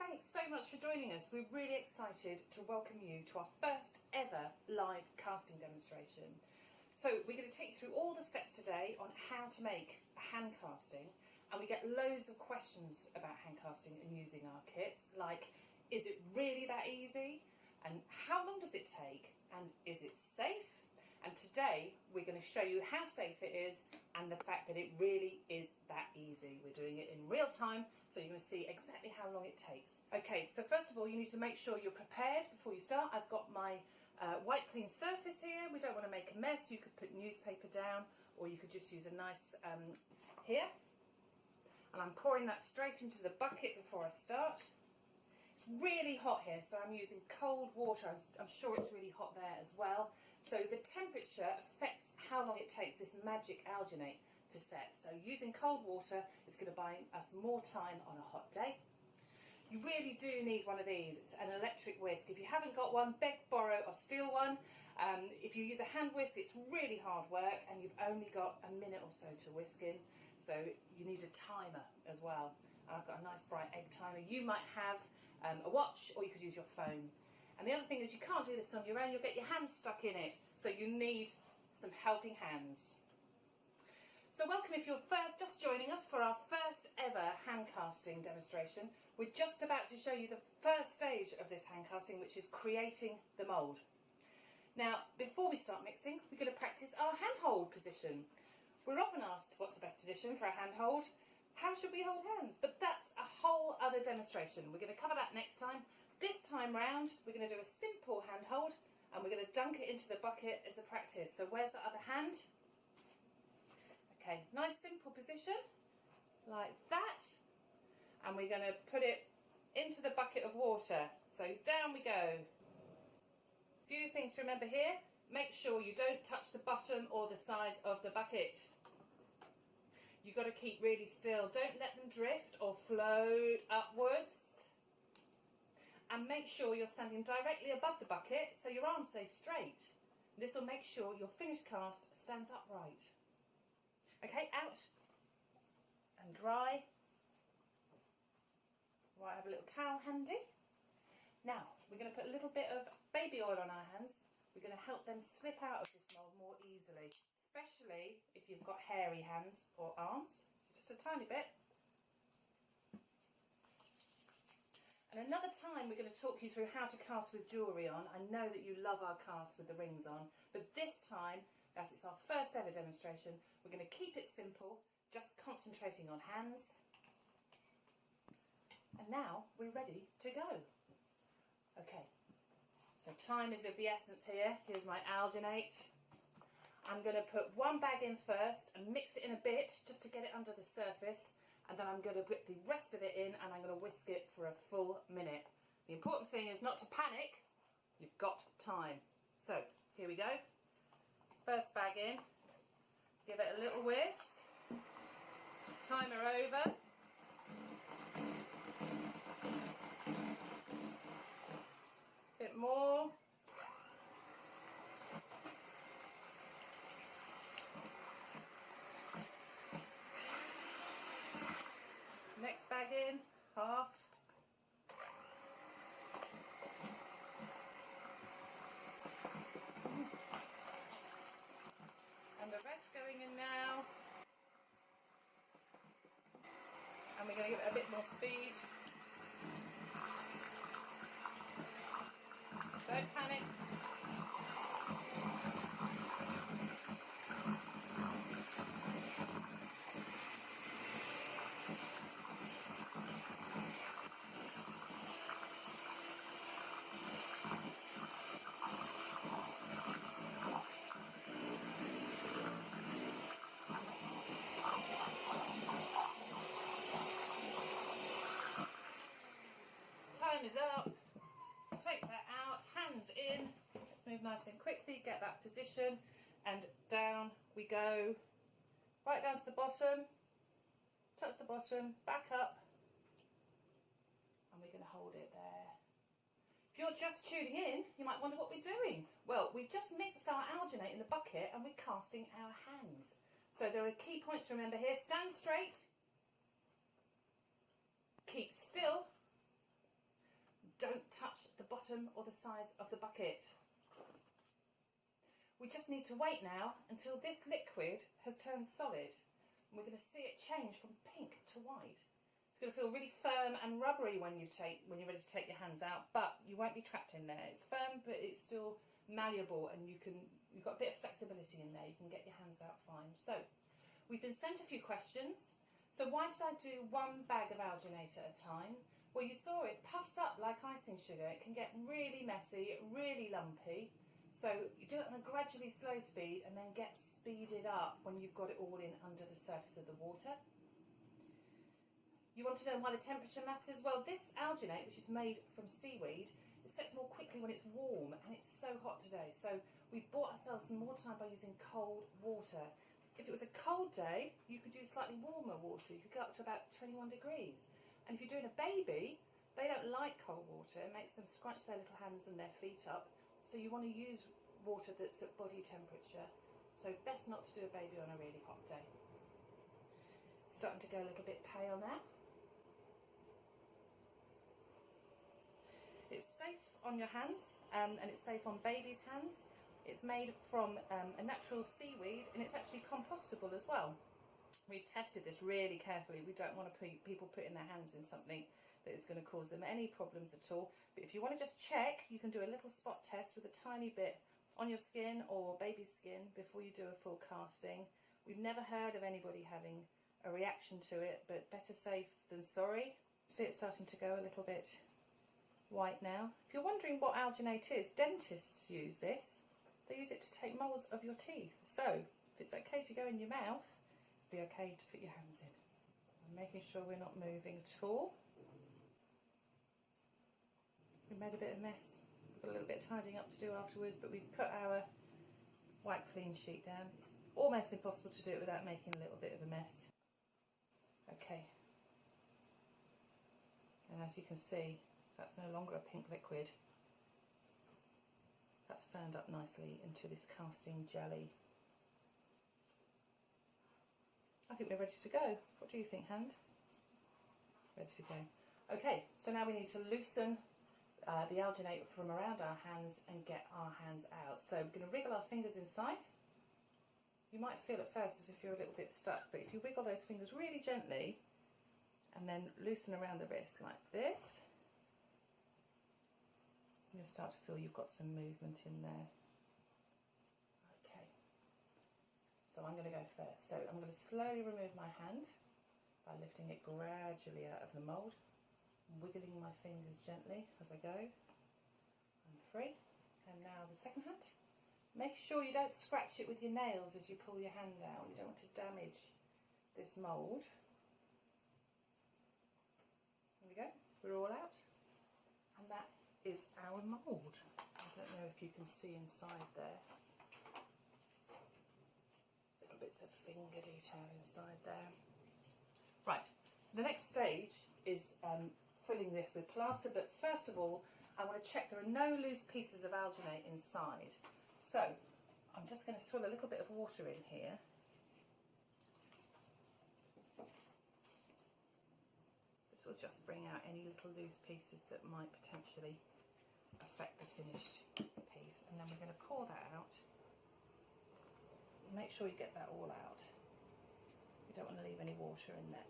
Thanks so much for joining us. We're really excited to welcome you to our first ever live casting demonstration. So we're going to take you through all the steps today on how to make a hand casting, and we get loads of questions about hand casting and using our kits, like is it really that easy, and how long does it take, and is it safe? And today we're going to show you how safe it is and the fact that it really is that easy. We're doing it in real time, so you're going to see exactly how long it takes. Okay, so first of all you need to make sure you're prepared before you start. I've got my white clean surface here. We don't want to make a mess. You could put newspaper down, or you could just use a nice here. And I'm pouring that straight into the bucket before I start. It's really hot here, so I'm using cold water. I'm sure it's really hot there as well. So the temperature affects how long it takes this magic alginate to set. So using cold water is going to buy us more time on a hot day. You really do need one of these. It's an electric whisk. If you haven't got one, beg, borrow or steal one. If you use a hand whisk, it's really hard work and you've only got a minute or so to whisk in. So you need a timer as well. And I've got a nice bright egg timer. You might have a watch, or you could use your phone. And the other thing is you can't do this on your own. You'll get your hands stuck in it. So you need some helping hands. So welcome if you're just joining us for our first ever hand casting demonstration. We're just about to show you the first stage of this hand casting, which is creating the mould. Now, before we start mixing, we're going to practice our hand hold position. We're often asked what's the best position for a hand hold. How should we hold hands? But that's a whole other demonstration. We're going to cover that next time. This time round, we're going to do a simple hand hold, and we're going to dunk it into the bucket as a practice. So where's the other hand? Okay, nice simple position, like that. And we're going to put it into the bucket of water. So down we go. A few things to remember here. Make sure you don't touch the bottom or the sides of the bucket. You've got to keep really still. Don't let them drift or float upwards. And make sure you're standing directly above the bucket so your arms stay straight. This will make sure your finished cast stands upright. Okay, out and dry. Right, have a little towel handy. Now, we're going to put a little bit of baby oil on our hands. We're going to help them slip out of this mould more easily, especially if you've got hairy hands or arms. So just a tiny bit. And another time we're going to talk you through how to cast with jewellery on. I know that you love our casts with the rings on, but this time, as it's our first ever demonstration, we're going to keep it simple, just concentrating on hands. And now we're ready to go. Okay, so time is of the essence here. Here's my alginate. I'm going to put one bag in first and mix it in a bit just to get it under the surface, and then I'm going to put the rest of it in and I'm going to whisk it for a full minute. The important thing is not to panic. You've got time. So here we go. First bag in, give it a little whisk, timer over. Bit more. Next bag in, half. And the rest going in now. And we're going to give it a bit more speed. Don't panic. Time is up. Take that out, hands in. Let's move nice and quickly, get that position, and down we go. Right down to the bottom, touch the bottom, back up, and we're going to hold it there. If you're just tuning in, you might wonder what we're doing. Well, we've just mixed our alginate in the bucket and we're casting our hands. So there are key points to remember here. Stand straight, keep still, Don't touch the bottom or the sides of the bucket. We just need to wait now until this liquid has turned solid. And we're going to see it change from pink to white. It's going to feel really firm and rubbery when you're ready to take your hands out, but you won't be trapped in there. It's firm, but it's still malleable, and you've got a bit of flexibility in there. You can get your hands out fine. So we've been sent a few questions. So why did I do one bag of alginate at a time? Well, you saw it puffs up like icing sugar. It can get really messy, really lumpy. So you do it on a gradually slow speed and then get speeded up when you've got it all in under the surface of the water. You want to know why the temperature matters? Well, this alginate, which is made from seaweed, it sets more quickly when it's warm, and it's so hot today. So we bought ourselves some more time by using cold water. If it was a cold day, you could use slightly warmer water. You could go up to about 21 degrees. And if you're doing a baby, they don't like cold water. It makes them scrunch their little hands and their feet up. So you want to use water that's at body temperature. So best not to do a baby on a really hot day. It's starting to go a little bit pale now. It's safe on your hands, and it's safe on babies' hands. It's made from a natural seaweed, and it's actually compostable as well. We've tested this really carefully. We don't want people putting their hands in something that is going to cause them any problems at all. But if you want to just check, you can do a little spot test with a tiny bit on your skin or baby's skin before you do a full casting. We've never heard of anybody having a reaction to it, but better safe than sorry. See it starting to go a little bit white now. If you're wondering what alginate is, dentists use this. They use it to take moulds of your teeth. So if it's okay to go in your mouth, be okay to put your hands in. I'm making sure we're not moving at all. We made a bit of a mess. We've got a little bit of tidying up to do afterwards, but we've put our white clean sheet down. It's almost impossible to do it without making a little bit of a mess. Okay. And as you can see, that's no longer a pink liquid. That's firmed up nicely into this casting jelly. I think we're ready to go. What do you think, Hand? Ready to go. Okay, so now we need to loosen the alginate from around our hands and get our hands out. So we're going to wriggle our fingers inside. You might feel at first as if you're a little bit stuck, but if you wiggle those fingers really gently and then loosen around the wrist like this, you'll start to feel you've got some movement in there. So I'm going to go first. So I'm going to slowly remove my hand by lifting it gradually out of the mould, wiggling my fingers gently as I go. I'm free. And now the second hand. Make sure you don't scratch it with your nails as you pull your hand out. You don't want to damage this mould. There we go. We're all out. And that is our mould. I don't know if you can see inside there. Bits of finger detail inside there. Right, the next stage is filling this with plaster, but first of all I want to check there are no loose pieces of alginate inside. So I'm just going to swill a little bit of water in here. This will just bring out any little loose pieces that might potentially affect the finished piece, and then we're going to pour that out. Make sure you get that all out. You don't want to leave any water in there.